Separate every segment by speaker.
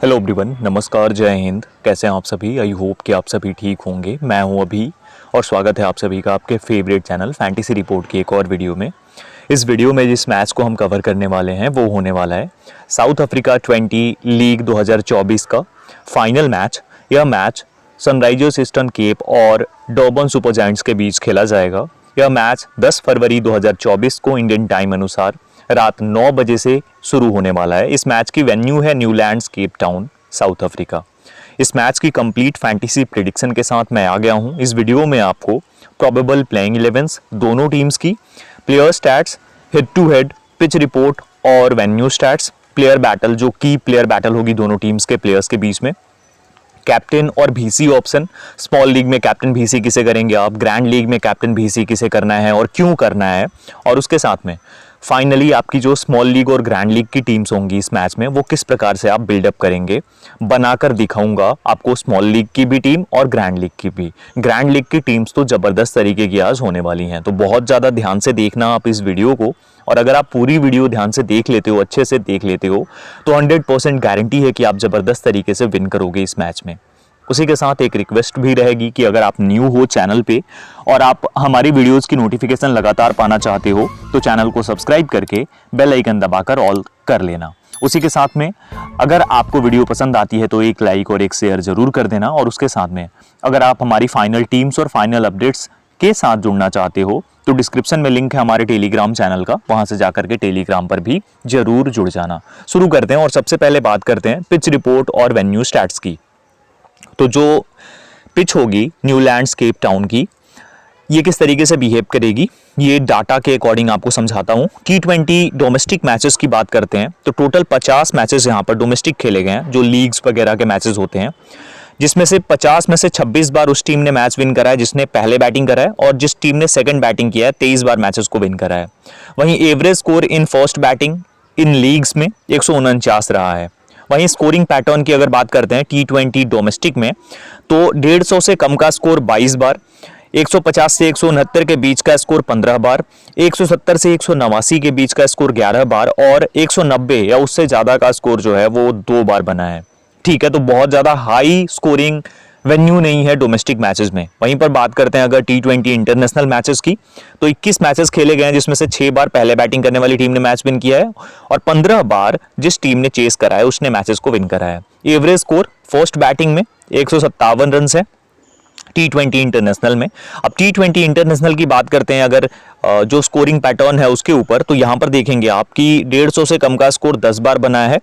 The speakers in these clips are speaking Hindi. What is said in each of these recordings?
Speaker 1: हेलो एवरीवन, नमस्कार, जय हिंद। कैसे हैं आप सभी? आई होप कि आप सभी ठीक होंगे। मैं हूं अभी और स्वागत है आप सभी का आपके फेवरेट चैनल फैंटेसी रिपोर्ट की एक और वीडियो में। इस वीडियो में जिस मैच को हम कवर करने वाले हैं वो होने वाला है साउथ अफ्रीका 20 लीग 2024 का फाइनल मैच। यह मैच सनराइजर्स ईस्टर्न केप और डर्बन सुपर जायंट्स के बीच खेला जाएगा। यह मैच 10 फरवरी 2024 को इंडियन टाइम अनुसार रात 9 बजे से शुरू होने वाला है। इस मैच की वेन्यू है Newlands Cape Town, south Africa. इस मैच की कंप्लीट फैंटेसी प्रेडिक्शन के साथ मैं आ गया हूं। इस वीडियो में आपको प्रोबेबल प्लेइंग 11 दोनों टीम्स की, player stats, head to head, pitch report और वेन्यू स्टैट्स, प्लेयर बैटल जो की प्लेयर बैटल होगी दोनों टीम्स के प्लेयर्स के बीच में, कैप्टन और भीसी ऑप्शन। स्मॉल लीग में कैप्टन भीसी किसे करेंगे आप, ग्रैंड लीग में कैप्टन भीसी किसे करना है और क्यों करना है, और उसके साथ में फाइनली आपकी जो स्मॉल लीग और ग्रैंड लीग की टीम्स होंगी इस मैच में वो किस प्रकार से आप बिल्डअप करेंगे, बनाकर दिखाऊंगा आपको स्मॉल लीग की भी टीम और ग्रैंड लीग की भी। ग्रैंड लीग की टीम्स तो जबरदस्त तरीके की आज होने वाली हैं, तो बहुत ज़्यादा ध्यान से देखना आप इस वीडियो को। और अगर आप पूरी वीडियो ध्यान से देख लेते हो, अच्छे से देख लेते हो, तो 100% गारंटी है कि आप जबरदस्त तरीके से विन करोगे इस मैच में। उसी के साथ एक रिक्वेस्ट भी रहेगी कि अगर आप न्यू हो चैनल पे और आप हमारी वीडियोस की नोटिफिकेशन लगातार पाना चाहते हो तो चैनल को सब्सक्राइब करके बेल आइकन दबाकर ऑल कर लेना। उसी के साथ में अगर आपको वीडियो पसंद आती है तो एक लाइक और एक शेयर जरूर कर देना। और उसके साथ में अगर आप हमारी फाइनल टीम्स और फाइनल अपडेट्स के साथ जुड़ना चाहते हो तो डिस्क्रिप्शन में लिंक है हमारे टेलीग्राम चैनल का, वहां से जाकर के टेलीग्राम पर भी जरूर जुड़ जाना। शुरू करते हैं और सबसे पहले बात करते हैं पिच रिपोर्ट और वेन्यू स्टैट्स की। तो जो पिच होगी न्यूलैंड्स केप टाउन की, ये किस तरीके से बिहेव करेगी ये डाटा के अकॉर्डिंग आपको समझाता हूँ। T20 डोमेस्टिक मैचेस की बात करते हैं तो टोटल 50 मैचेस यहाँ पर डोमेस्टिक खेले गए हैं, जो लीग्स वगैरह के मैचेस होते हैं, जिसमें से 50 में से 26 बार उस टीम ने मैच विन करा है जिसने पहले बैटिंग करा है, और जिस टीम ने सेकंड बैटिंग किया है 23 बार मैचेस को विन करा है। वहीं average score in first batting in leagues में 149 रहा है। वहीं स्कोरिंग पैटर्न की अगर बात करते हैं T20 डोमेस्टिक में तो 150 से कम का स्कोर 22 बार, 150 से 169 के बीच का स्कोर 15 बार, 170 से 189 के बीच का स्कोर 11 बार और 190 या उससे ज़्यादा का स्कोर जो है वो 2 बार बना है। ठीक है, तो बहुत ज़्यादा हाई स्कोरिंग वेन्यू नहीं है डोमेस्टिक मैचेस में। वहीं पर बात करते हैं अगर T20 इंटरनेशनल मैचेस की तो 21 मैचेस खेले गए हैं, जिसमें से 6 बार पहले बैटिंग करने वाली टीम ने मैच विन किया है और 15 बार जिस टीम ने चेस करा है उसने मैचेस को विन करा है। एवरेज स्कोर फर्स्ट बैटिंग में 157 रन है T20 इंटरनेशनल में। अब T20 इंटरनेशनल की बात करते हैं अगर जो स्कोरिंग पैटर्न है उसके ऊपर, तो यहाँ पर देखेंगे आप कि 150 से कम का स्कोर 10 बार बनाया है,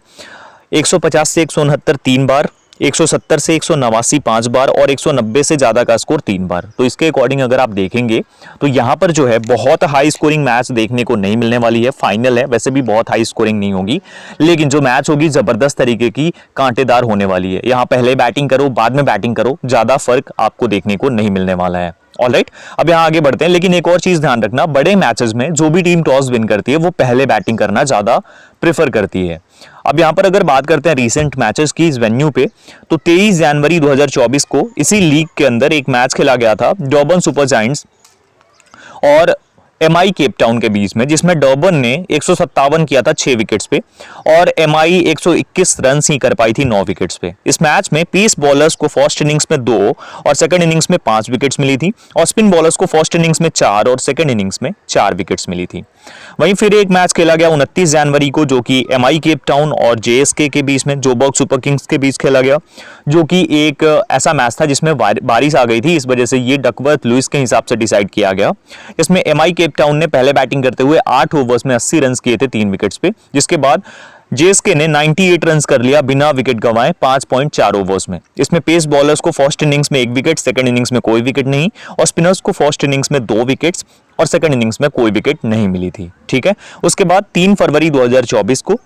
Speaker 1: 150 से 169 3 बार, 170 से 189 5 बार और 190 से ज़्यादा का स्कोर 3 बार। तो इसके अकॉर्डिंग अगर आप देखेंगे तो यहाँ पर जो है बहुत हाई स्कोरिंग मैच देखने को नहीं मिलने वाली है। फाइनल है, वैसे भी बहुत हाई स्कोरिंग नहीं होगी, लेकिन जो मैच होगी ज़बरदस्त तरीके की कांटेदार होने वाली है। यहाँ पहले बैटिंग करो बाद में बैटिंग करो, ज़्यादा फर्क आपको देखने को नहीं मिलने वाला है। ऑलराइट, अब यहाँ आगे बढ़ते हैं, लेकिन एक और चीज ध्यान रखना, बड़े मैचेस में जो भी टीम टॉस विन करती है वो पहले बैटिंग करना ज्यादा प्रेफर करती है। अब यहाँ पर अगर बात करते हैं रीसेंट मैचेस की इस वेन्यू पे तो 23 जनवरी 2024 को इसी लीग के अंदर एक मैच खेला गया था डर्बन सुपर जायंट्स और MI केप टाउन के बीच में, जिसमें डर्बन ने 157 किया था 6 विकेट्स पे और MI 121 रन ही कर पाई थी 9 विकेट्स पे। इस मैच में पेस बॉलर्स को फर्स्ट इनिंग्स में 2 और सेकंड इनिंग्स में 5 विकेट्स मिली थी और स्पिन बॉलर्स को फर्स्ट इनिंग्स में 4 और सेकंड इनिंग्स में 4 विकेट्स मिली थी। वहीं फिर एक मैच खेला गया 29 जनवरी को, जो कि MI केप टाउन और JSK के बीच में, जोबर्ग सुपर किंग्स के बीच खेला गया, जो कि एक ऐसा मैच था जिसमें बारिश आ गई थी, इस वजह से ये डकवर्थ लुइस के हिसाब से डिसाइड किया गया। इसमें MI केप टाउन ने पहले बैटिंग करते हुए 8 ओवर्स में 80 रन किए थे 3 विकेट्स पे, जिसके बाद JSK ने 98 रन कर लिया बिना विकेट गंवाए 5.4 ओवर्स में। इसमें पेस बॉलर्स को फर्स्ट इनिंग्स में 1 विकेट, सेकंड इनिंग्स में कोई विकेट नहीं, और स्पिनर्स को फर्स्ट इनिंग्स में 2 विकेट्स और सेकंड इनिंग्स में कोई विकेट नहीं मिली थी। ठीक है, उसके बाद 3 फरवरी 2024 को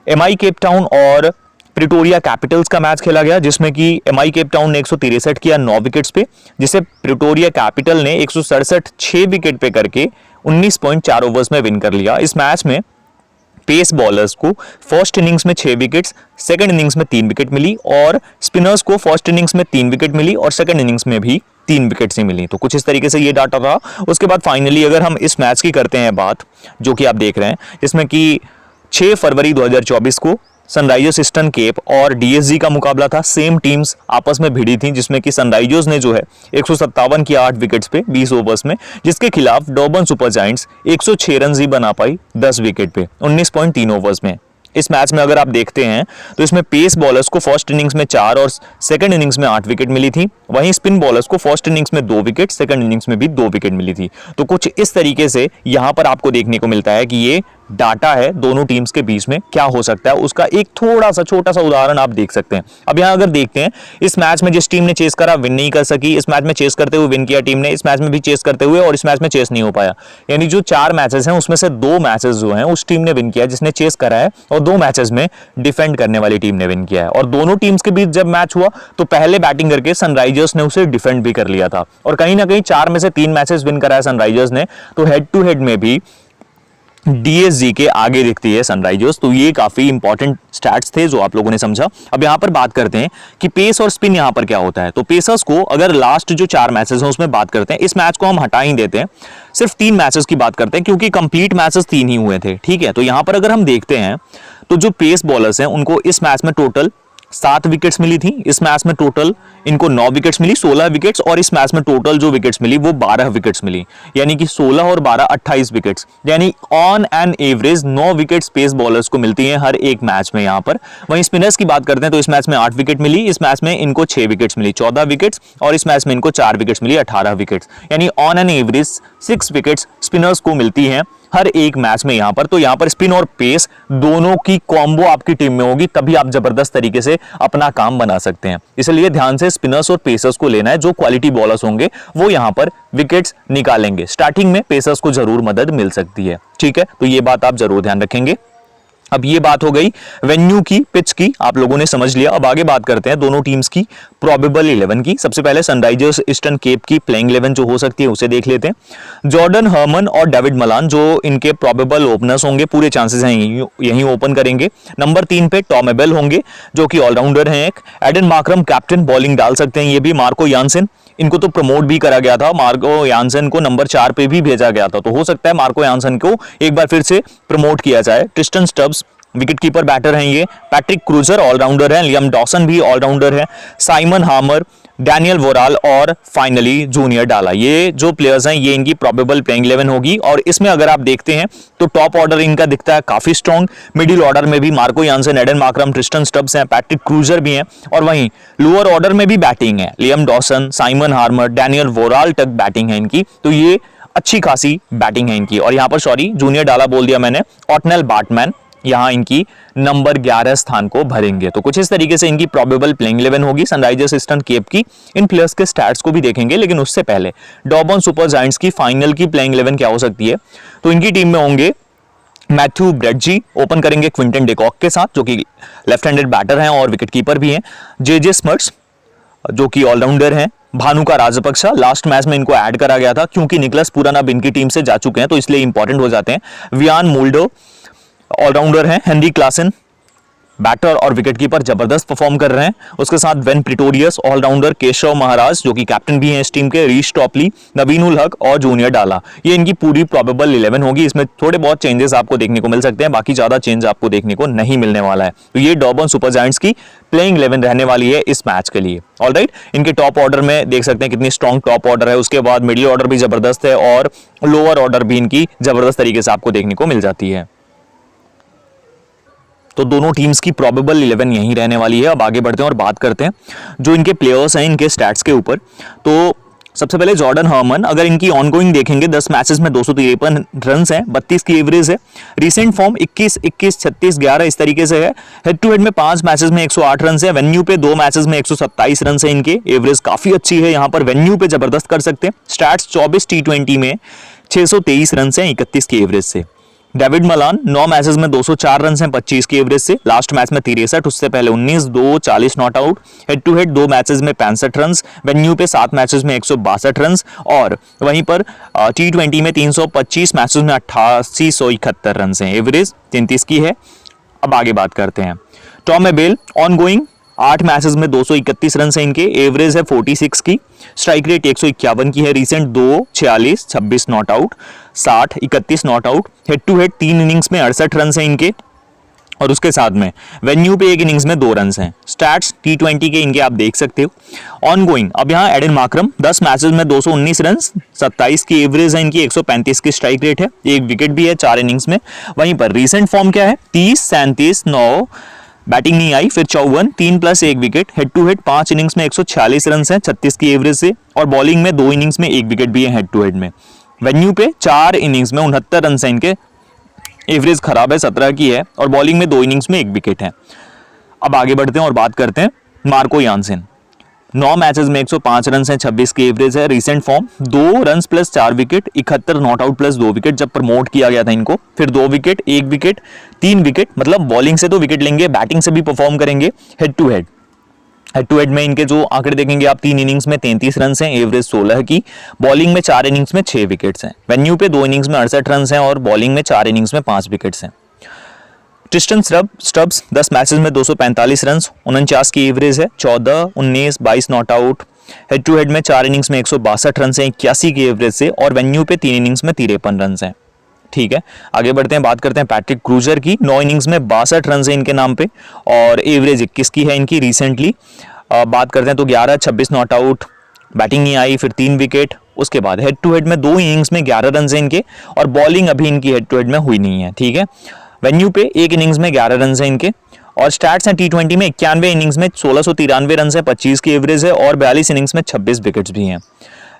Speaker 1: MI केप टाउन और प्रिटोरिया कैपिटल्स का मैच खेला गया, जिसमें कि MI केप टाउन ने 163 किया 9 विकेट्स पे, जिसे प्रिटोरिया कैपिटल ने 167 6 विकेट पे करके 19.4 ओवर्स में विन कर लिया। इस मैच में पेस बॉलर्स को फर्स्ट इनिंग्स में 6 विकेट्स, सेकंड इनिंग्स में 3 विकेट मिली और स्पिनर्स को फर्स्ट इनिंग्स में 3 विकेट मिली और सेकंड इनिंग्स में भी 3 विकेट्स ही मिली। तो कुछ इस तरीके से ये डाटा रहा। उसके बाद फाइनली अगर हम इस मैच की करते हैं बात, जो कि आप देख रहे हैं, जिसमें कि 6 फरवरी 2024 को सनराइजर्स ईस्टर्न केप और डीएसजी का मुकाबला था। सेम टीम्स आपस में भिड़ी थी, जिसमें कि सनराइजर्स ने जो है 157 की 8 विकेट्स पे 20 ओवर्स में, जिसके खिलाफ डॉर्बन सुपर जायंट्स 106 रन ही बना पाई 10 विकेट पे 19.3 ओवर्स में। इस मैच में अगर आप देखते हैं तो इसमें पेस बॉलर्स को फर्स्ट इनिंग्स में 4 और सेकंड इनिंग्स में 8 विकेट मिली थी। वहीं स्पिन बॉलर्स को फर्स्ट इनिंग्स में 2 विकेट, सेकंड इनिंग्स में भी 2 विकेट मिली थी। तो कुछ इस तरीके से यहां पर आपको देखने को मिलता है कि ये डाटा है दोनों टीम्स के बीच में क्या हो सकता है, उसका एक थोड़ा सा छोटा सा उदाहरण आप देख सकते हैं। अब यहां अगर देखते हैं, इस मैच में जिस टीम ने चेस करा विन नहीं कर सकी, इस मैच में चेस करते हुए विन किया टीम ने, इस मैच में भी चेस करते हुए और इस मैच में चेस नहीं हो पाया। यानी जो 4 मैचेस हैं उसमें से 2 मैचेस जो हैं उस टीम ने विन किया जिसने चेस करा है, और 2 मैचेस में डिफेंड करने वाली टीम ने विन किया है। और दोनों टीम्स के बीच जब मैच हुआ तो पहले बैटिंग करके सनराइजर्स ने उसे डिफेंड भी कर लिया था, और कहीं ना कहीं 4 में से 3 मैचेस विन कराया सनराइजर्स ने, तो हेड टू हेड में भी डीएसजी के आगे दिखती है सनराइजर्स। तो ये काफी इंपॉर्टेंट स्टैट्स थे जो आप लोगों ने समझा। अब यहां पर बात करते हैं कि पेस और स्पिन यहां पर क्या होता है। तो पेसर्स को अगर लास्ट जो 4 मैचेस हैं उसमें बात करते हैं, इस मैच को हम हटा ही देते हैं, सिर्फ 3 मैचेस की बात करते हैं क्योंकि कंप्लीट मैचेस 3 ही हुए थे, ठीक है। तो यहां पर अगर हम देखते हैं तो जो पेस बॉलर्स हैं उनको इस मैच में टोटल 7 विकेट्स मिली थी, इस मैच में टोटल इनको 9 विकेट्स मिली, 16 विकेट्स, और इस मैच में टोटल जो विकेट्स मिली वो 12 विकेट्स मिली, यानी कि 16 और 12 28 विकेट्स, यानी on an average 9 wickets pace bowlers को मिलती हैं हर एक मैच में यहां पर। वहीं स्पिनर्स की बात करते हैं तो इस मैच में 8 विकेट मिली, इस मैच में इनको 6 विकेट्स मिली 14 विकेट्स, और इस मैच में इनको 4 विकेट्स मिली 18 विकेट्स, यानी on an average 6 wickets spinners को मिलती हैं हर एक मैच में यहां पर। तो यहां पर स्पिन और पेस दोनों की कॉम्बो आपकी टीम में होगी, तभी आप जबरदस्त तरीके से अपना काम बना सकते हैं। इसलिए ध्यान से स्पिनर्स और पेसर्स को लेना है, जो क्वालिटी बॉलर्स होंगे वो यहां पर विकेट्स निकालेंगे। स्टार्टिंग में पेसर्स को जरूर मदद मिल सकती है, ठीक है, तो ये बात आप जरूर ध्यान रखेंगे। अब ये बात हो गई वेन्यू की, पिच की, आप लोगों ने समझ लिया। अब आगे बात करते हैं दोनों टीम्स की प्रोबेबल 11 की। सबसे पहले सनराइजर्स ईस्टर्न केप की प्लेइंग 11 जो हो सकती है उसे देख लेते हैं। जॉर्डन हर्मन और डेविड मलान जो इनके प्रोबेबल ओपनर्स होंगे, पूरे चांसेस हैं यहीं ओपन करेंगे। नंबर 3 पे टॉम एबेल होंगे जो कि ऑलराउंडर हैं एक। एडन मार्करम कैप्टन, बॉलिंग डाल सकते हैं ये भी। मार्को यानसेन, इनको तो प्रमोट भी करा गया था, मार्को यानसेन को नंबर 4 पे भी भेजा गया था, तो हो सकता है मार्को यानसेन को एक बार फिर से प्रमोट किया जाए। Tristan Stubbs wicket keeper batter हैं ये। पैट्रिक क्रूजर ऑलराउंडर है। लियम डॉसन भी ऑलराउंडर है। साइमन हामर, डैनियल वोराल और फाइनली जूनियर डाला, ये जो प्लेयर्स हैं ये इनकी प्रोबेबल प्लेइंग 11 होगी। और इसमें अगर आप देखते हैं तो टॉप ऑर्डर इनका दिखता है काफी स्ट्रॉन्ग। मिडिल ऑर्डर में भी Marco Jansen, Aiden Markram, Tristan Stubbs हैं, पैट्रिक क्रूजर भी हैं, और वहीं लोअर ऑर्डर में भी बैटिंग है। Liam Dawson, Simon Harmer, Daniel Worrall तक बैटिंग है इनकी, तो ये अच्छी खासी बैटिंग है इनकी। और यहाँ पर जूनियर डाला बोल दिया मैंने, ऑटनेल बार्टमैन यहां इनकी नंबर 11 स्थान को भरेंगे। तो कुछ इस तरीके से इनकी प्रोबेबल प्लेइंग 11 होगी सनराइजर्स ईस्टर्न केप की। इन प्लेयर्स के स्टैट्स को भी देखेंगे, लेकिन उससे पहले डॉर्बन सुपर जायंट्स की फाइनल की प्लेइंग 11 क्या हो सकती है। तो इनकी टीम में होंगे मैथ्यू ब्रेडजी, ओपन करेंगे क्विंटन डिकॉक के साथ जो कि लेफ्ट हैंडेड बैटर हैं और विकेट कीपर भी हैं। जे स्मर्ट्स जो कि ऑलराउंडर हैं। भानुका राजपक्षा, लास्ट मैच में इनको ऐड करा गया था क्योंकि निकलस पूरन अब इनकी टीम से जा चुके हैं तो इसलिए इंपॉर्टेंट हो जाते हैं। वियान मोल्डो ऑलराउंडर हैं। हेनरी क्लासन बैटर और विकेटकीपर जबरदस्त परफॉर्म कर रहे हैं। उसके साथ when Pretorius allrounder, Keshav Maharaj जो कि कैप्टन भी हैं इस टीम के, रीश टॉपली, नवीन उल हक और जूनियर डाला, ये इनकी पूरी प्रोबेबल 11 होगी। इसमें थोड़े बहुत चेंजेस आपको देखने को मिल सकते हैं, बाकी ज्यादा चेंज आपको देखने को नहीं मिलने वाला है। तो ये डॉर्बन सुपर जायंट्स की प्लेइंग 11 रहने वाली है इस मैच के लिए। ऑलराइट, इनके टॉप ऑर्डर में देख सकते हैं कितनी स्ट्रॉन्ग टॉप ऑर्डर है। उसके बाद मिडिल ऑर्डर भी जबरदस्त है और लोअर ऑर्डर भी इनकी जबरदस्त तरीके से आपको देखने को मिल जाती है। तो दोनों टीम्स की प्रोबेबल 11 यहीं रहने वाली है। अब आगे बढ़ते हैं और बात करते हैं जो इनके प्लेयर्स हैं, इनके स्टैट्स के ऊपर। तो सबसे पहले जॉर्डन हर्मन, अगर इनकी ऑनगोइंग देखेंगे 10 मैचेस में 253 रन हैं, 32 की एवरेज है। रीसेंट फॉर्म 21, 21, 36, 11 इस तरीके से है। हेड टू हेड में 5 मैचेस में 108 रन है। वेन्यू पे 2 मैचेस में 127 रन है इनके, एवरेज काफी अच्छी है। यहाँ पर वेन्यू पे जबरदस्त कर सकते हैं। स्टैट्स 24 T20 में 623 रन है 31 की एवरेज से। डेविड मलान 9 मैचेस में 204 रन हैं 25 की एवरेज से। लास्ट मैच में 63, उससे पहले 19, 2, 40 not out. Head to head 2 matches में 65 रन। वेन्यू पे 7 मैचेस में 162 रन और वहीं पर T20 में 325 मैचेस में 8871 रन हैं, एवरेज 33 की है। अब आगे बात करते हैं Tom Abel, on going 8 matches में 231 रन है इनके, एवरेज है 46 की। स्ट्राइक रेट 151 की है। Recent 2, 46, 26 not out, 60, 31 not out. Head to head 3 innings में 68 रन है इनके और उसके साथ में वेन्यू पे एक इनिंग्स में 2 रन हैं। स्टैट्स T20 के इनके आप देख सकते हो। ऑन गोइंग अब यहाँ एडन मार्करम 10 मैचेस में 219 रन, 27 की एवरेज है इनकी, 135 की स्ट्राइक रेट है, एक विकेट भी है 4 इनिंग्स में। वहीं पर रीसेंट फॉर्म क्या है, 30, 37, 9, बैटिंग नहीं आई, फिर 54, 3 plus 1 wicket, head to head 5 innings में 146 रन है, 36 की एवरेज से, और बॉलिंग में 2 इनिंग्स में 1 विकेट भी है हेड टू हेड में। वेन्यू पे 4 इनिंग्स में 69 रन है इनके, एवरेज खराब है 17 की है, और बॉलिंग में 2 इनिंग्स में 1 विकेट है। अब आगे बढ़ते हैं और बात करते हैं मार्को यानसेन। 9 मैचेस में 105 रन है, 26 की एवरेज है, recent form 2 run plus 4 wicket, 71 not out plus 2 wicket जब प्रमोट किया गया था इनको, फिर 2 विकेट, 1 विकेट, 3 विकेट, मतलब बॉलिंग से तो विकेट लेंगे, बैटिंग से भी परफॉर्म करेंगे। हेड टू हेड में इनके जो आंकड़े देखेंगे आप, 3 इनिंग्स में 33 रन हैं, एवरेज 16 की, बॉलिंग में 4 इनिंग्स में 6 विकेट्स हैं, वेन्यू पे 2 इनिंग्स में 68 रन हैं और बॉलिंग में 4 इनिंग्स में 5 विकेट्स हैं। ट्रिस्टन स्टब्स 10 मैचेस में 245 रन, 49 की एवरेज है, 14, 19, 22 not out, head to head में 4 इनिंग्स में 162 रन हैं, 81 की एवरेज से, और वेन्यू पे 3 इनिंग्स में 53 रन हैं। ठीक है, आगे बढ़ते हैं, बात करते हैं पैट्रिक क्रूजर की। 9 इनिंग्स में 62 रन है इनके नाम पे और एवरेज 21 की है इनकी रिसेंटली। बात करते हैं तो 11, 26 नॉट आउट, बैटिंग नहीं आई, फिर 3 विकेट, उसके बाद हेड टू हेड में 2 इनिंग्स में 11 रन है इनके, और बॉलिंग अभी इनकी हेड टू हेड में हुई नहीं है। ठीक है, वेन्यू पे 1 इनिंग्स में 11 रन है इनके, और स्टैट्स हैं T20 में 91 इनिंग्स में 1693 रन है, 25 की एवरेज है, और 42 इनिंग्स में 26 विकेट्स भी हैं।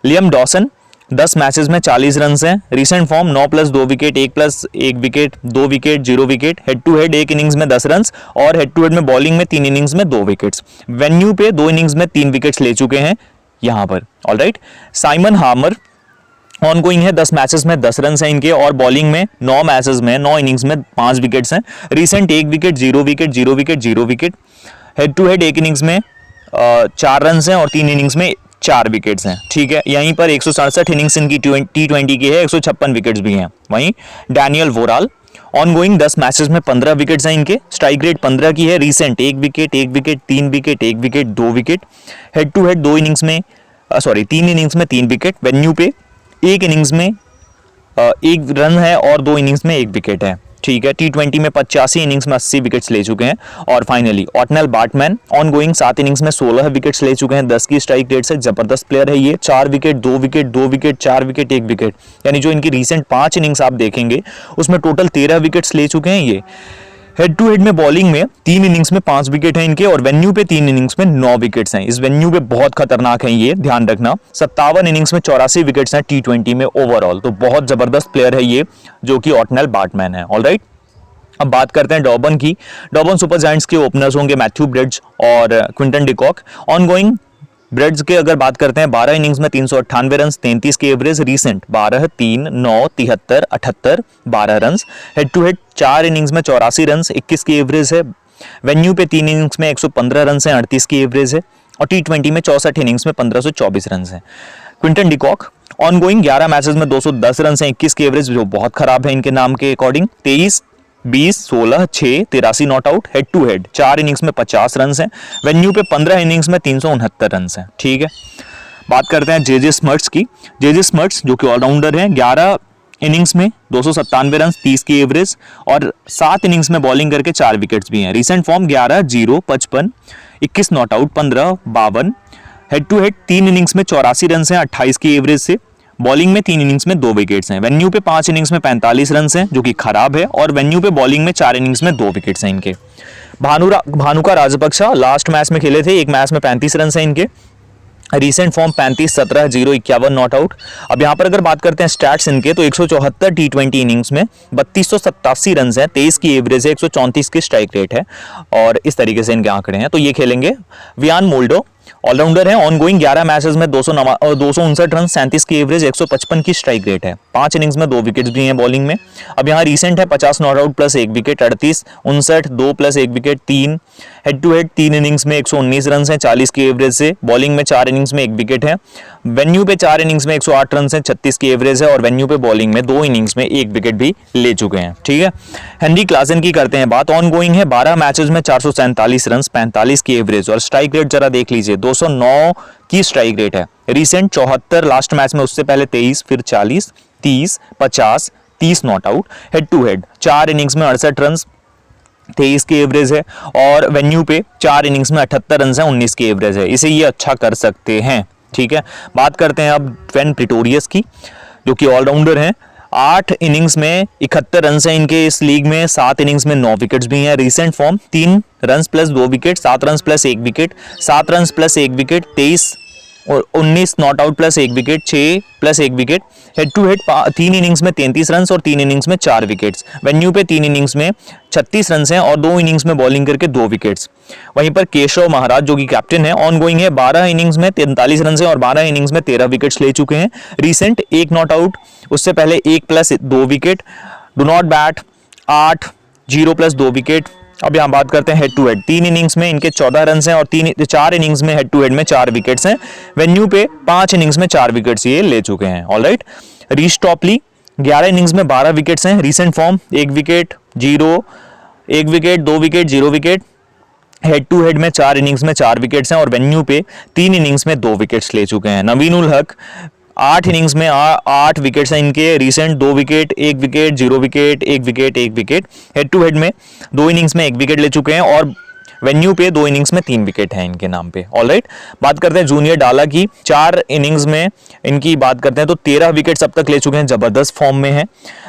Speaker 1: लियम डॉसन 10 मैचेस में 40 रन हैं, recent form 9 plus 2 wicket, 1 plus 1 wicket, 2 wicket, 0 wicket, head to head 1 innings में 10 रन, और हेड टू हेड में बॉलिंग में 3 इनिंग्स में 2 विकेट्स, वेन्यू पे 2 इनिंग्स में 3 विकेट्स ले चुके हैं यहां पर। Alright, Simon Harmer on going है, 10 मैचेस में 10 रन हैं इनके, और बॉलिंग में 9 मैचेस में 9 इनिंग्स में 5 विकेट्स हैं, recent 1 wicket, 0 wicket, 0 wicket, 0 wicket, head to head 1 innings में 4 रन हैं और 3 इनिंग्स में 4 विकेट्स हैं। ठीक है, यहीं पर 167 इनिंग्स इनकी T20 की है, 156 विकेट्स भी हैं। वहीं डैनियल वोराल ऑन गोइंग 10 मैचेस में 15 विकेट्स हैं इनके, स्ट्राइक रेट 15 की है, recent 1 wicket, 1 wicket, 3 wicket, 1 wicket, 2 wicket, head to head 3 innings में 3 विकेट, वेन्यू पे 1 इनिंग्स में 1 रन है और 2 इनिंग्स में 1 विकेट है। ठीक है, T20 में 85 इनिंग्स में 80 विकेट्स ले चुके हैं। और finally Ottneil Baartman ongoing 7 innings में 16 विकेट्स ले चुके हैं, 10 की स्ट्राइक रेट से, जबरदस्त प्लेयर है ये। 4 wicket, 2 wicket, 2 wicket, 4 wicket, 1 wicket, यानी जो इनकी रिसेंट 5 इनिंग्स आप देखेंगे उसमें टोटल 13 विकेट्स ले चुके हैं ये। हेड टू हेड में बॉलिंग में 3 इनिंग्स में 5 विकेट हैं इनके, और वेन्यू पे 3 इनिंग्स में 9 विकेट्स हैं। इस वेन्यू पे बहुत खतरनाक है ये, ध्यान रखना। 57 इनिंग्स में 84 विकेट्स हैं T20 में ओवरऑल, तो बहुत जबरदस्त प्लेयर है ये जो कि ऑटनेल बार्टमैन है। ऑलराइट, अब बात करते हैं डॉबन की। डॉबन सुपर जायंट्स के ओपनर्स होंगे मैथ्यू ब्रिड्ज और Quinton de Kock. On going bridge के अगर बात करते हैं 12 इनिंग्स में 398 रन, 33 की average, recent 12, 3, 9, 73, 78, 12 run, head to head 4 innings में 84 रन, 21 की एवरेज है, वेन्यू पे 3 इनिंग्स में 115 रन है, 38 की एवरेज है, और T20 में 64 इनिंग्स में 1524 रन है। Quinton de Kock on going 11 matches में 210 रन है, 21 की एवरेज, जो बहुत खराब है इनके नाम के according. 23, 20, 16, 6, 83 not out, head to head 4 innings में 50 रन हैं, वेन्यू पे 15 इनिंग्स में 369 रन हैं। ठीक है, बात करते हैं जेजे स्मर्ट्स की। जेजे स्मर्ट्स जो कि ऑलराउंडर हैं, 11 इनिंग्स में 297 रन, 30 की एवरेज, और 7 इनिंग्स में बॉलिंग करके 4 विकेट्स भी हैं। Recent form 11, 0, 55, 21 not out, 15, 52, head to head 3 innings में 84 रन हैं, 28 की एवरेज से, बॉलिंग में 3 इनिंग्स में 2 विकेट्स हैं, वेन्यू पे 5 इनिंग्स में 45 रन हैं, जो कि खराब है, और वेन्यू पे बॉलिंग में 4 इनिंग्स में 2 विकेट्स हैं इनके। भानुका राजपक्षा लास्ट मैच में खेले थे, एक मैच में 35 रन हैं इनके, रिसेंट फॉर्म 35, 17, 0, 51 नॉट आउट। अब यहाँ पर अगर बात करते हैं स्टैट्स इनके, तो 174 T20 इनिंग्स में 3287 रन हैं, 23 की एवरेज है, 134 की स्ट्राइक रेट है, और इस तरीके से इनके आंकड़े हैं। तो ये खेलेंगे। वियान मोल्डो ऑलराउंडर है, ऑन गोइंग 11 मैचेस में 259 रन, 37 की एवरेज, 155 की स्ट्राइक रेट है, 5 इनिंग्स में 2 विकेट्स भी हैं बॉलिंग में। अब यहाँ रिसेंट है 50 not out plus 1 wicket, 38, 59, 2 plus 1 wicket, 3, head to head 3 innings में 119 रन हैं, 40 की एवरेज से, बॉलिंग में 4 इनिंग्स में 1 विकेट है, वेन्यू पे 4 इनिंग्स में 108 रन हैं, 36 की एवरेज है, और वेन्यू पे बॉलिंग में 2 इनिंग्स में 1 विकेट भी ले चुके हैं। ठीक है, हेनरी क्लासन की करते हैं बात। ऑन गोइंग है 12 मैचेस में 447 रन, 45 की एवरेज, और स्ट्राइक रेट जरा देख लीजिए, 209 की स्ट्राइक रेट है, रिसेंट 74 लास्ट मैच में, उससे पहले 23, फिर 40, 30, 50, 30 not out, head to head 4 innings में 68 रन, 23 की एवरेज है, और वेन्यू पे 4 इनिंग्स में 78 रन है, 19 की एवरेज है, इसे ये अच्छा कर सकते हैं। ठीक है, बात करते हैं अब ट्वेन प्रिटोरियस की, जो कि ऑलराउंडर हैं। 8 इनिंग्स में 71 रन है इनके इस लीग में, 7 इनिंग्स में 9 विकेट्स भी हैं। Recent form 3 run plus 2 wicket, 7 run plus 1 wicket, 7 run plus 1 wicket, 23 और 19 not out plus 1 wicket, 6 plus 1 wicket. Head to head 3 innings में 33 रन और 3 इनिंग्स में 4 विकेट्स। वेन्यू पे 3 इनिंग्स में 36 रन हैं और 2 इनिंग्स में बॉलिंग करके 2 विकेट्स। वहीं पर केशव महाराज जो कि कैप्टन है, ऑन गोइंग है, 12 इनिंग्स में 43 रन और 12 इनिंग्स में 13 विकेट्स ले चुके हैं। रीसेंट 1 नॉट आउट, उससे पहले 1 plus 2 wicket, do not bat 8, 0 plus 2 wicket. अब यहाँ बात करते हैं हेड टू हेड, 3 इनिंग्स में इनके 14 रन हैं और 4 इनिंग्स में हेड टू हेड में 4 विकेट्स हैं। वेन्यू पे 5 इनिंग्स में 4 विकेट्स ये ले चुके हैं। ऑलराइट, रीश टॉपली 11 इनिंग्स में 12 विकेट्स हैं। Recent form 1 wicket 0, 1 wicket 2 wicket 0 wicket. Head to head में 4 इनिंग्स में 4 विकेट्स हैं और वेन्यू पे 3 इनिंग्स में 2 विकेट्स ले चुके हैं। नवीन उल हक 8 इनिंग्स में 8 विकेट्स हैं इनके। Recent 2 wicket 1 wicket 0 wicket 1 wicket 1 wicket. Head to head में 2 इनिंग्स में 1 विकेट ले चुके हैं और वेन्यू पे 2 इनिंग्स में 3 विकेट हैं इनके नाम पे। ऑलराइट, बात करते हैं जूनियर डाला की। 4 इनिंग्स में इनकी बात करते हैं तो 13 विकेट्स अब तक ले चुके हैं, जबरदस्त फॉर्म में है।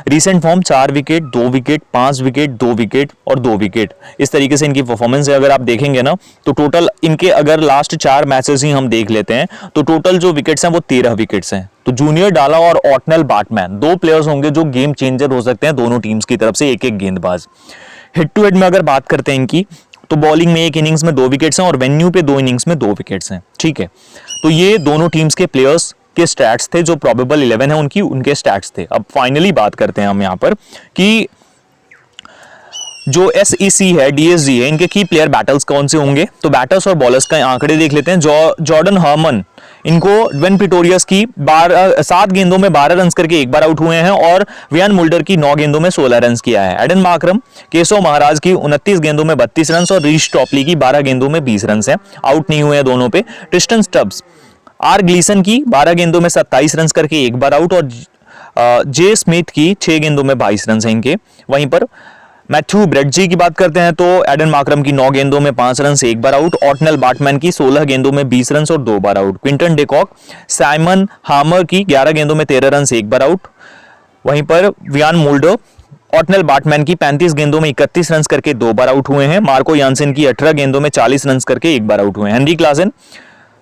Speaker 1: Recent form 4 wicket 2 wicket 5 wicket 2 wicket और 2 विकेट, इस तरीके से इनकी परफॉर्मेंस है। अगर आप देखेंगे ना तो टोटल इनके अगर लास्ट 4 मैचेस ही हम देख लेते हैं तो टोटल जो विकेट्स हैं वो 13 विकेट्स हैं। तो जूनियर डाला और ऑटनेल बाटमैन 2 प्लेयर्स होंगे जो गेम चेंजर हो सकते हैं दोनों टीम्स की तरफ से, एक गेंदबाज। हेड टू हेड में अगर बात करते हैं इनकी, तो बॉलिंग में 1 इनिंग्स में 2 विकेट्स हैं और वेन्यू पे 2 इनिंग्स में 2 विकेट्स हैं। ठीक है, तो ये दोनों टीम्स के प्लेयर्स के स्टैट्स थे, जो प्रोबेबल 11 है उनके स्टैट्स थे। अब फाइनली बात करते हैं हम यहाँ पर कि जो SEC है, DSG है, इनके की प्लेयर बैटल्स कौन से होंगे। तो बैटर्स और बॉलर्स का आंकड़े देख लेते हैं। जॉर्डन हर्मन, इनको ट्वेन प्रिटोरियस की 7 गेंदों में 12 रन करके एक बार आउट हुए हैं और वियान मुल्डर की 9 गेंदों में 16 रन किया है। एडन मार्करम, केशव महाराज की 29 गेंदों में 32 रन और रीश टॉपली की 12 गेंदों में 20 रन है, आउट नहीं हुए हैं दोनों पे। ट्रिस्टन स्टब्स, आर ग्लीसन की 12 गेंदों में 27 रन करके एक बार आउट और जे स्मिथ की 6 गेंदों में 22 रन है इनके। वहीं पर मैथ्यू ब्रेडजी की बात करते हैं तो एडन मार्करम की 9 गेंदों में 5 रन से एक बार आउट, ऑटनेल बाटमैन की 16 गेंदों में 20 रन और 2 बार out. Quinton de Kock, Simon Harmer की 11 गेंदों में 13 रन से एक बार आउट। वहीं पर वियान मुल्डर, ऑटनेल बाटमैन की 35 गेंदों में 31 रन करके 2 बार आउट हुए हैं। मार्को यानसेन की 18 गेंदों में 40 रन करके एक बार आउट हुए हैं। हेनरी क्लासन,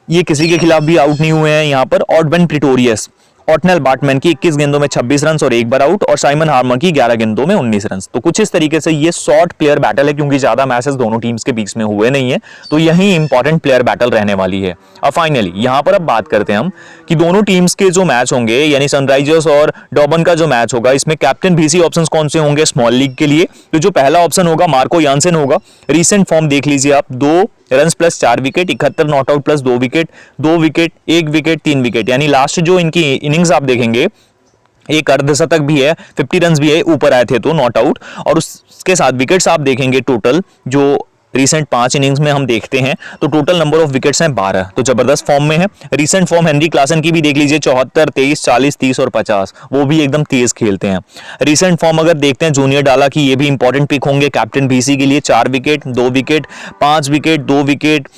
Speaker 1: ये किसी के खिलाफ भी आउट नहीं हुए हैं यहाँ पर। और ट्वेन प्रिटोरियस, ऑटनेल बाटमैन की 21 गेंदों में 26 रन और एक बार आउट और साइमन हार्मर की 11 गेंदों में 19 रन। तो कुछ इस तरीके से ये शॉर्ट प्लेयर बैटल है, क्योंकि ज्यादा मैचेस दोनों टीम्स के बीच में हुए नहीं है, तो यही इंपॉर्टेंट प्लेयर बैटल रहने वाली है। अब फाइनली यहां पर अब बात करते हैं हम कि दोनों टीम्स के जो मैच होंगे, यानी सनराइजर्स और डॉबन का जो मैच होगा, इसमें कैप्टन VC ऑप्शंस कौन से होंगे स्मॉल लीग के लिए। तो जो पहला ऑप्शन होगा मार्को यानसेन होगा। रीसेंट फॉर्म देख लीजिए आप, 2 run plus 4 wicket, 71 not out plus 2 wicket, 2 wicket 1 wicket 3 wicket, यानी लास्ट जो इनकी इनिंग्स आप देखेंगे, एक अर्धशतक भी है, 50 रन भी है, ऊपर आए थे तो नॉट आउट, और उसके साथ विकेट्स आप देखेंगे टोटल जो रीसेंट 5 इनिंग्स में हम देखते हैं तो टोटल नंबर ऑफ विकेट्स हैं 12, तो जबरदस्त फॉर्म में है। रीसेंट फॉर्म हेनरी क्लासन की भी देख लीजिए, 74, 23, 40, 30 और 50, वो भी एकदम तेज खेलते हैं। रीसेंट फॉर्म अगर देखते हैं जूनियर डाला की, ये भी इंपॉर्टेंट पिक होंगे कैप्टन VC के लिए। 4 विकेट 2 विकेट 5 विकेट 2 विकेट,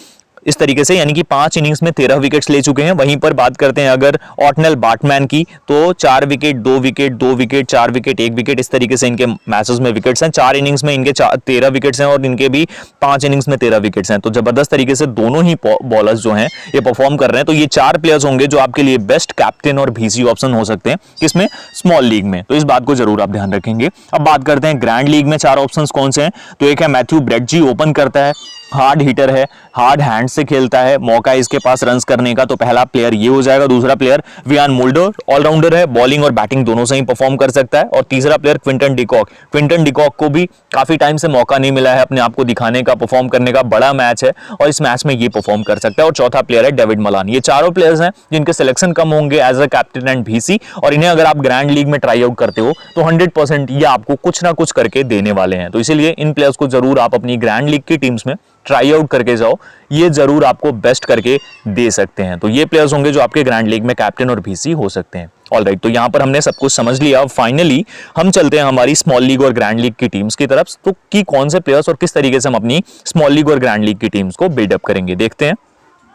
Speaker 1: इस तरीके से, यानी कि 5 इनिंग्स में 13 विकेट्स ले चुके हैं। वहीं पर बात करते हैं अगर ऑटनेल बाटमैन की, तो 4 wicket 2 wicket 2 wicket 4 wicket 1 wicket, इस तरीके से इनके मैचेस में विकेट्स हैं। 4 इनिंग्स में इनके 13 विकेट्स हैं और इनके भी 5 इनिंग्स में 13 विकेट्स हैं। तो जबरदस्त तरीके से दोनों ही बॉलर्स जो हैं ये परफॉर्म कर रहे हैं। तो ये 4 प्लेयर्स होंगे जो आपके लिए बेस्ट कैप्टन और VC ऑप्शन हो सकते हैं किसमें, स्मॉल लीग में। तो इस बात को जरूर आप ध्यान रखेंगे। अब बात करते हैं ग्रैंड लीग में 4 ऑप्शन कौन से हैं। तो एक है मैथ्यू ब्रेडजी, ओपन करता है, हार्ड हिटर है, हार्ड हैंड से खेलता है, मौका है इसके पास रन्स करने का, तो पहला प्लेयर ये हो जाएगा। दूसरा प्लेयर वियान मुल्डर, ऑलराउंडर है, बॉलिंग और बैटिंग दोनों से ही परफॉर्म कर सकता है। और तीसरा player Quinton de Kock. Quinton de Kock को भी काफी टाइम से मौका नहीं मिला है अपने आप को दिखाने का, परफॉर्म करने का, बड़ा मैच है और इस मैच में ये परफॉर्म कर सकता है। और चौथा प्लेयर है डेविड मलान। ये चारों प्लेयर्स हैं जिनके सिलेक्शन कम होंगे as a captain and VC, और इन्हें अगर आप ग्रैंड लीग में ट्राई आउट करते हो तो 100% ये आपको कुछ ना कुछ करके देने वाले हैं। तो इसीलिए इन प्लेयर्स को जरूर आप अपनी ग्रैंड लीग की टीम्स में ट्राई आउट करके जाओ, ये जरूर आपको बेस्ट करके दे सकते हैं। तो ये प्लेयर्स होंगे जो आपके ग्रैंड लीग में कैप्टन और VC हो सकते हैं। ऑलराइट, तो यहाँ पर हमने सब कुछ समझ लिया। अब फाइनली हम चलते हैं हमारी स्मॉल लीग और ग्रैंड लीग की टीम्स की तरफ, तो कि कौन से प्लेयर्स और किस तरीके से हम अपनी स्मॉल लीग और ग्रैंड लीग की टीम्स को बिल्डअप करेंगे, देखते हैं।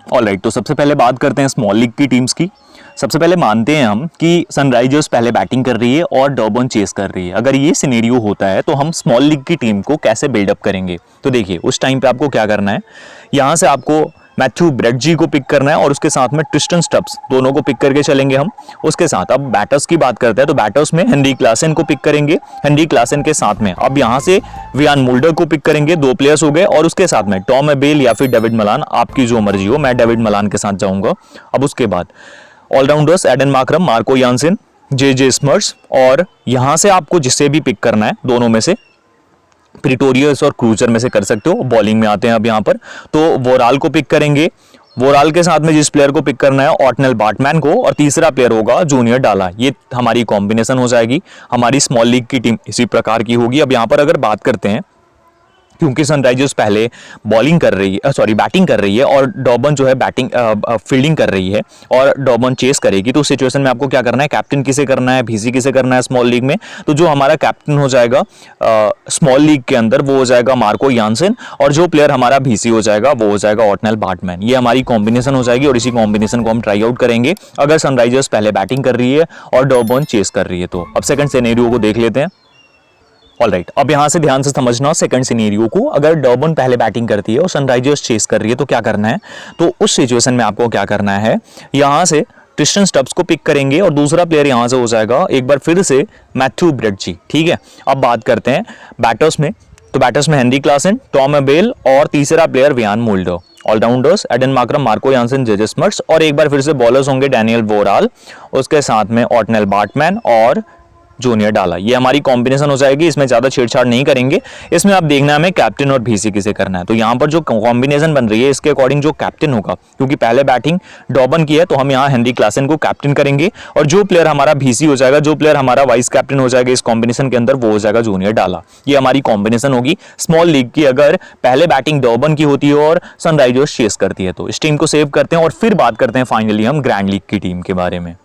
Speaker 1: ऑलराइट, तो सबसे पहले बात करते हैं स्मॉल लीग की टीम्स की। सबसे पहले मानते हैं हम कि सनराइजर्स पहले बैटिंग कर रही है और डॉर्बन चेस कर रही है। अगर ये सिनेरियो होता है तो हम स्मॉल लीग की टीम को कैसे बिल्डअप करेंगे। तो देखिए, उस टाइम पे आपको क्या करना है, यहाँ से आपको मैथ्यू ब्रेडजी को पिक करना है और उसके साथ में ट्रिस्टन स्टब्स, दोनों को पिक करके चलेंगे हम। उसके साथ अब बैटर्स की बात करते हैं तो बैटर्स में हेनरी क्लासन को पिक करेंगे। हेनरी क्लासन के साथ में अब यहाँ से वियान मुल्डर को पिक करेंगे, 2 प्लेयर्स हो गए। और उसके साथ में टॉम एबेल या फिर डेविड मलान, आपकी जो मर्जी हो, मैं डेविड मलान के साथ जाऊंगा। अब उसके बाद all rounders Aiden Markram, Marco Jansen, J Smuts, और यहां से आपको जिसे भी पिक करना है दोनों में से, प्रिटोरियस और क्रूजर में से कर सकते हो। बॉलिंग में आते हैं अब यहाँ पर, तो वोराल को पिक करेंगे। वोराल के साथ में जिस प्लेयर को पिक करना है, ऑटनेल बाटमैन को, और तीसरा प्लेयर होगा जूनियर डाला। ये हमारी कॉम्बिनेशन हो जाएगी। हमारी स्मॉल लीग की टीम इसी प्रकार की होगी। अब यहाँ पर अगर बात करते हैं, क्योंकि सनराइजर्स पहले बैटिंग कर रही है और डॉर्बन जो है फील्डिंग कर रही है और डॉर्बन चेस करेगी, तो उस सिचुएशन में आपको क्या करना है, कैप्टन किसे करना है, भीसी किसे करना है स्मॉल लीग में। तो जो हमारा कैप्टन हो जाएगा स्मॉल लीग के अंदर, वो हो जाएगा मार्को यानसेन, और जो प्लेयर हमारा भीसी हो जाएगा वो हो जाएगा ऑटनेल बाटमैन। ये हमारी कॉम्बिनेशन हो जाएगी और इसी कॉम्बिनेशन को हम ट्राई आउट करेंगे अगर सनराइजर्स पहले बैटिंग कर रही है और डॉर्बन चेस कर रही है। तो अब सेकंड सिनेरियो को देख लेते हैं। ऑलराइट, अब यहां से ध्यान से समझना सेकंड सिनेरियो को। अगर डॉर्बन पहले बैटिंग करती है और सनराइजर्स चेस कर रही है तो क्या करना है, तो उस सिचुएशन में आपको क्या करना है, यहां से ट्रिस्टन स्टब्स को पिक करेंगे और दूसरा प्लेयर यहां से हो जाएगा एक बार फिर से मैथ्यू ब्रेडजी। ठीक है, अब बात करते हैं बैटर्स में, तो बैटर्स में हेनरी क्लासन, टॉम एबेल और तीसरा player Wiaan Mulder. All rounders Aiden Markram, Marco Jansen, J Smuts, और एक बार फिर से बॉलर्स होंगे डैनियल वोराल, उसके साथ में ऑटनेल बाटमैन और जूनियर डाला। ये हमारी कॉम्बिनेशन हो जाएगी। इसमें ज्यादा छेड़छाड़ नहीं करेंगे। इसमें आप देखना है हमें कैप्टन और भीसी किसे करना है। तो यहाँ पर जो कॉम्बिनेशन बन रही है इसके अकॉर्डिंग जो कैप्टन होगा, क्योंकि पहले बैटिंग डॉर्बन की है, तो हम यहाँ हेनरी क्लासन को कैप्टन करेंगे और जो प्लेयर हमारा भीसी हो जाएगा, जो प्लेयर हमारा वाइस कैप्टन हो जाएगा इस कॉम्बिनेशन के अंदर, वो हो जाएगा जूनियर डाला। ये हमारी कॉम्बिनेशन होगी स्मॉल लीग की अगर पहले बैटिंग डॉर्बन की होती है और सनराइजर्स चेस करती है। तो इस टीम को सेव करते हैं और फिर बात करते हैं फाइनली हम ग्रैंड लीग की टीम के बारे में।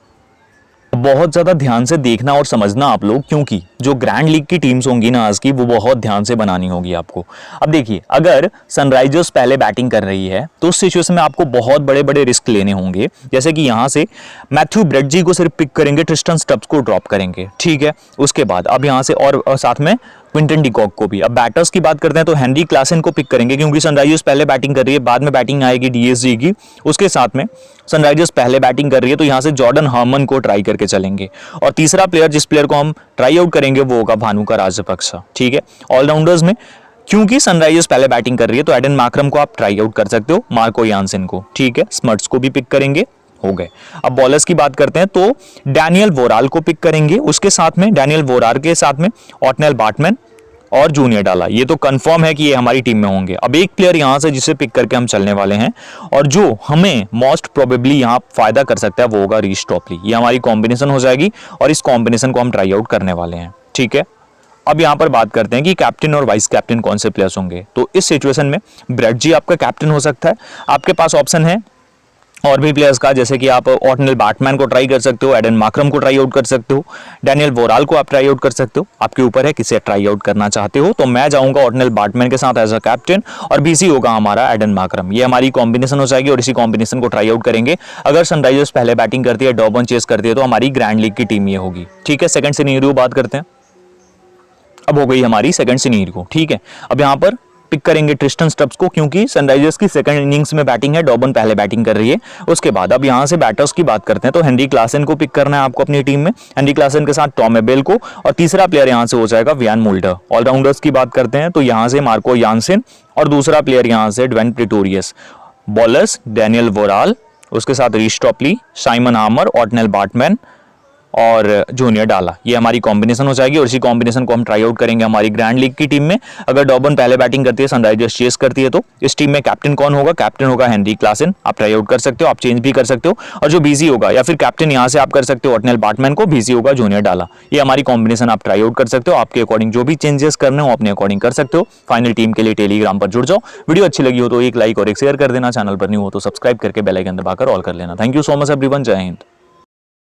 Speaker 1: बहुत ज्यादा ध्यान से देखना और समझना आप लोग, क्योंकि जो ग्रैंड लीग की टीम्स होंगी ना आज की, वो बहुत ध्यान से बनानी होगी आपको। अब देखिए, अगर सनराइजर्स पहले बैटिंग कर रही है तो उस सिचुएशन में आपको बहुत बड़े बड़े रिस्क लेने होंगे। जैसे कि यहां से मैथ्यू ब्रेडजी को सिर्फ पिक करेंगे, ट्रिस्टन स्टब्स को ड्रॉप करेंगे। ठीक है, उसके बाद अब यहां से और साथ में क्विंटन डिकॉक को भी। अब बैटर्स की बात करते हैं तो हेनरी क्लासन को पिक करेंगे, क्योंकि सनराइजर्स पहले बैटिंग कर रही है, बाद में बैटिंग आएगी डीएसजी की। उसके साथ में सनराइजर्स पहले बैटिंग कर रही है तो यहां से जॉर्डन हार्मन को ट्राई करके चलेंगे, और तीसरा प्लेयर जिस प्लेयर को हम ट्राई आउट करेंगे वो होगा भानुका राजपक्सा। ठीक है, ऑलराउंडर्स में क्योंकि सनराइजर्स पहले बैटिंग कर रही है तो एडन मार्करम को आप ट्राई आउट कर सकते हो, मार्को यानसेन को। ठीक है, स्मर्ट्स को भी पिक करेंगे, हो गए। अब बॉलर्स की बात करते हैं तो डैनियल वोराल को पिक करेंगे, उसके साथ में डैनियल वोराल के साथ में ऑटनेल बाटमैन और जूनियर डाला। ये तो कंफर्म है कि ये हमारी टीम में होंगे। अब एक प्लेयर यहां से जिसे पिक करके हम चलने वाले हैं और जो हमें मोस्ट प्रोबेबली यहां फायदा कर सकता है वो होगा रीस टॉपली। ये हमारी कॉम्बिनेशन हो जाएगी और इस कॉम्बिनेशन को हम ट्राई आउट करने वाले हैं। ठीक है, अब यहां पर बात करते हैं कि कैप्टन और वाइस कैप्टन कौन से प्लेयर्स होंगे। तो इस सिचुएशन में ब्रेडजी आपका कैप्टन हो सकता है। आपके पास ऑप्शन है और भी प्लेयर्स का, जैसे कि आप ऑटनेल बाटमैन को ट्राई कर सकते हो, एडन मार्करम को ट्राई आउट कर सकते हो, डैनियल वोराल को आप ट्राई आउट कर सकते हो। आपके ऊपर है किसे ट्राई आउट करना चाहते हो। तो मैं जाऊंगा ऑटनेल बाटमैन के साथ एज अ कैप्टन और बीसी होगा हमारा एडन मार्करम। ये हमारी कॉम्बिनेशन हो जाएगी और इसी कॉम्बिनेशन को ट्राई आउट करेंगे। अगर सनराइजर्स पहले बैटिंग करती है, डॉर्बन चेस करती है, तो हमारी ग्रैंड लीग की टीम ये होगी। ठीक है, सेकंड सिनेरियो बात करते हैं। अब हो गई हमारी सेकंड सिनेरियो। ठीक है, अब यहाँ पर पिक करेंगे ट्रिस्टन स्टब्स को, क्योंकि सनराइजर्स की सेकंड इनिंग्स में बैटिंग है, डॉर्बन पहले बैटिंग कर रही है। उसके बाद अब यहां से बैटर्स की बात करते हैं तो हेनरी क्लासन को पिक करना है आपको अपनी टीम में, हेनरी क्लासन के साथ टॉम एबेल को, और तीसरा प्लेयर यहां से हो जाएगा वियान मुल्डर। ऑलराउंडर्स की बात करते हैं तो यहां से मार्को यानसेन और दूसरा प्लेयर यहां से Dwaine Pretorius. Bowlers Daniel Worrall, उसके साथ Reece Topley, Simon Harmer, Ottneil Baartman और जूनियर डाला। ये हमारी कॉम्बिनेशन हो जाएगी और इसी कॉम्बिनेशन को हम ट्राई आउट करेंगे हमारी ग्रैंड लीग की टीम में। अगर डॉर्बन पहले बैटिंग करती है, सनराइजर्स चेस करती है, तो इस टीम में कैप्टन कौन होगा? कैप्टन होगा हेनरी क्लासन। आप ट्राई आउट कर सकते हो, आप चेंज भी कर सकते हो, और जो बीसी होगा या फिर कैप्टन यहां से आप कर सकते हो ऑटनेल बाटमैन को, बीसी होगा जूनियर डाला। ये हमारी कॉम्बिनेशन आप ट्राई आउट कर सकते हो। आपके अकॉर्डिंग जो भी चेंजेस करने हो अपने अकॉर्डिंग कर सकते हो। फाइनल टीम के लिए टेलीग्राम पर जुड़ जाओ। वीडियो अच्छी लगी हो तो एक लाइक और एक शेयर कर देना, चैनल पर न्यू हो तो सब्सक्राइब करके बेल आइकन दबाकर ऑल कर लेना। Thank you so much everyone, जय हिंद।